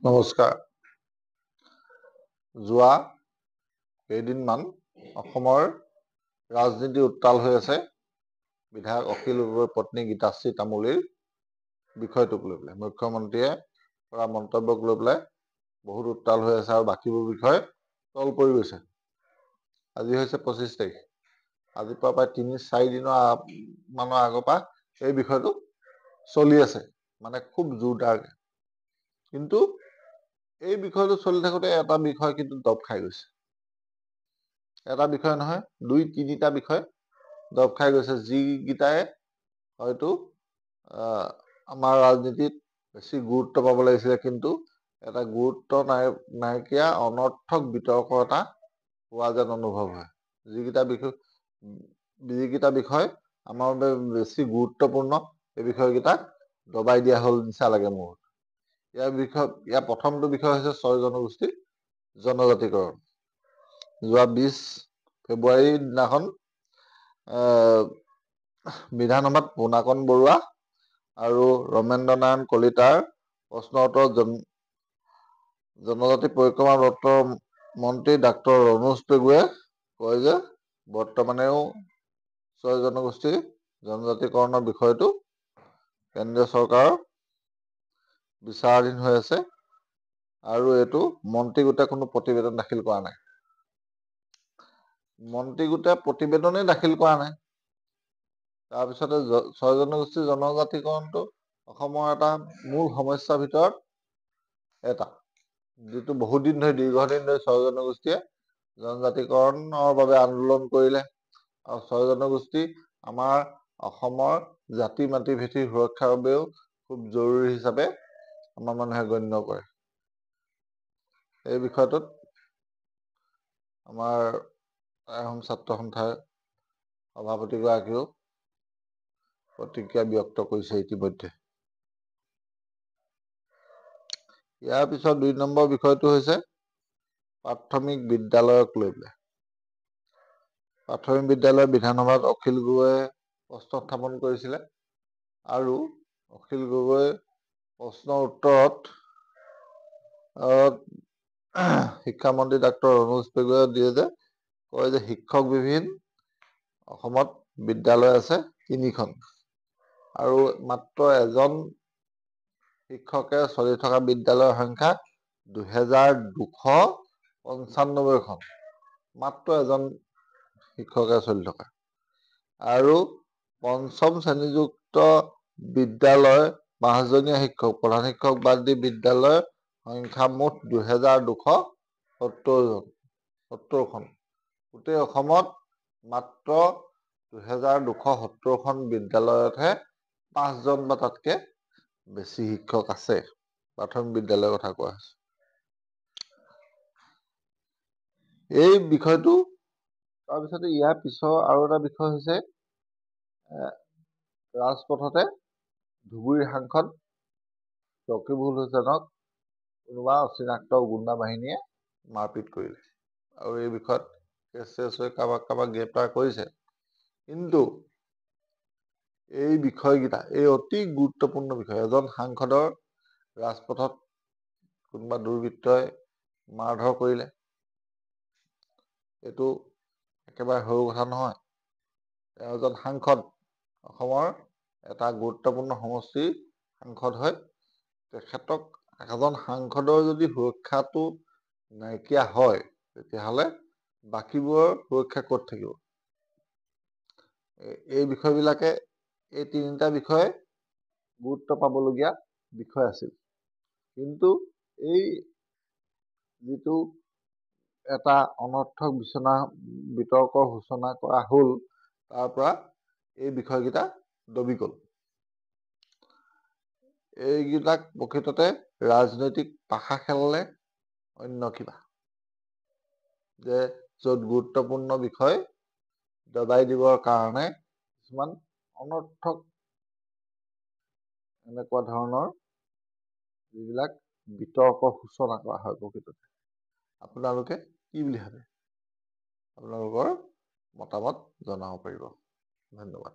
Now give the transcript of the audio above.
নমস্কাৰ। যোৱা কেইদিনমান অসমৰ ৰাজনীতি উত্তাল হৈ আছে বিধায়ক অখিল গগৈৰ পত্নী গীতাশ্ৰী তামুলীৰ বিষয়টোক লৈ পেলাই। মুখ্যমন্ত্ৰীয়ে কৰা মন্তব্যক লৈ পেলাই বহুত উত্তাল হৈ আছে আৰু বাকীবোৰ বিষয় তল পৰি গৈছে। আজি হৈছে 25 তাৰিখ। আজিৰ পৰা প্ৰায় 3-4 দিনৰ মানৰ আগৰ পৰা এই বিষয়টো চলি আছে, মানে খুব জোৰদাৰকে। কিন্তু এই বিষয়টো চলি থাকোতে এটা বিষয় কিন্তু দব খাই গৈছে। এটা বিষয় নহয়, 2-3টা বিষয় দব খাই গৈছে, যিকেইটাই হয়তো আমাৰ ৰাজনীতিত বেছি গুৰুত্ব পাব লাগিছিলে, কিন্তু এটা গুৰুত্ব নাইকিয়া অনৰ্থক বিতৰ্ক এটা হোৱা যেন অনুভৱ হয়। যিকেইটা বিষয় আমাৰ বাবে বেছি গুৰুত্বপূৰ্ণ, এই বিষয়কেইটাক দবাই দিয়া হ'ল নিচা লাগে মোৰ। ইয়াৰ প্ৰথমটো বিষয় হৈছে 6 জনগোষ্ঠীৰ জনজাতিকৰণ। যোৱা 20 ফেব্ৰুৱাৰীৰ দিনাখন বিধানসভাত পুনাকণ বৰুৱা আৰু ৰমেন্দ্ৰ নাৰায়ণ কলিতাৰ প্ৰশ্ন উত্তৰত জনজাতি পৰিক্ৰমা দপ্তৰৰ মন্ত্ৰী ডাক্তৰ ৰণোজ পেগুৱে কয় যে বৰ্তমানেও 6 জনগোষ্ঠীৰ জনজাতিকৰণৰ বিষয়টো কেন্দ্ৰীয় চৰকাৰৰ বিচাৰাধীন হৈ আছে আৰু এইটো মন্ত্ৰী গোটে কোনো প্ৰতিবেদন দাখিল কৰা নাই। মন্ত্ৰী গোটে প্ৰতিবেদনেই দাখিল কৰা নাই। তাৰপিছতে 6 জনগোষ্ঠীৰ জনজাতিকৰণটো অসমৰ এটা মূল সমস্যাৰ ভিতৰত এটা, যিটো বহুত দিন ধৰি দীৰ্ঘদিন ধৰি 6 জনগোষ্ঠীয়ে জনজাতিকৰণৰ বাবে আন্দোলন কৰিলে আৰু 6 জনগোষ্ঠী আমাৰ অসমৰ জাতি মাটি ভেটিৰ সুৰক্ষাৰ বাবেও খুব জৰুৰী হিচাপে আমাৰ মানুহে গণ্য কৰে। এই বিষয়টোত আমাৰ আহোম ছাত্ৰ সন্থাৰ সভাপতিগৰাকীও প্ৰতিক্ৰিয়া ব্যক্ত কৰিছে ইতিমধ্যে। ইয়াৰ পিছত 2 নম্বৰ বিষয়টো হৈছে প্ৰাথমিক বিদ্যালয়ক লৈ পেলাই। প্ৰাথমিক বিদ্যালয় বিধানসভাত অখিল গগৈয়ে প্ৰশ্ন উত্থাপন কৰিছিলে আৰু অখিল গগৈৰ প্ৰশ্নৰ উত্তৰত শিক্ষামন্ত্ৰী ডাক্তৰ ৰণোজ পেগুৱে কয় যে শিক্ষকবিহীন অসমত বিদ্যালয় আছে 3খন আৰু মাত্ৰ এজন শিক্ষকে চলি থকা বিদ্যালয়ৰ সংখ্যা 2295খন। মাত্ৰ এজন শিক্ষকে চলি থকা আৰু 5ম শ্ৰেণীযুক্ত বিদ্যালয় 5জনীয়া শিক্ষক, প্ৰধান শিক্ষক বাদ দি বিদ্যালয়ৰ সংখ্যা মুঠ 2270খন। গোটেই অসমত মাত্ৰ 2270খন বিদ্যালয়তহে 5জন বা তাতকে বেছি শিক্ষক আছে। প্ৰাথমিক বিদ্যালয়ৰ কথা কোৱা হৈছে। এই বিষয়টো তাৰপিছতে ইয়াৰ পিছৰ আৰু এটা বিষয় হৈছে ৰাজপথতে ধুবুৰীৰ সাংসদ ৰকিবুল হুছেইনক কোনোবা অচিনাক্ত গুণ্ডা বাহিনীয়ে মাৰপিট কৰিলে আৰু এই বিষয়ত কেছ হৈ কাৰোবাক গ্ৰেপ্তাৰ কৰিছে। কিন্তু এই বিষয়কেইটা, এই অতি গুৰুত্বপূৰ্ণ বিষয়, এজন সাংসদৰ ৰাজপথত কোনোবা দুৰ্বৃত্তই মাৰধৰ কৰিলে, এইটো একেবাৰে সৰু কথা নহয়। তেওঁ এজন সাংসদ, অসমৰ এটা গুৰুত্বপূৰ্ণ সমষ্টিৰ সাংসদ হয়। তেখেতক, এজন সাংসদৰ যদি সুৰক্ষাটো নাইকিয়া হয়, তেতিয়াহ'লে বাকীবোৰৰ সুৰক্ষা ক'ত থাকিব? এই বিষয়বিলাকে, এই 3টা বিষয়ে গুৰুত্ব পাবলগীয়া বিষয় আছিল। কিন্তু এই যিটো এটা অনৰ্থক বিতৰ্কৰ সূচনা কৰা হ'ল, তাৰ পৰা এই বিষয়কেইটা দবি গ'ল। এইবিলাক প্ৰকৃততে ৰাজনৈতিক পাশা খেলনে অন্য কিবা, যে য'ত গুৰুত্বপূৰ্ণ বিষয় দবাই দিবৰ কাৰণে কিছুমান অনৰ্থক এনেকুৱা ধৰণৰ যিবিলাক বিতৰ্কৰ সূচনা কৰা হয় প্ৰকৃততে। আপোনালোকে কি বুলি ভাবে? আপোনালোকৰ মতামত জনাব পাৰিব। ধন্যবাদ।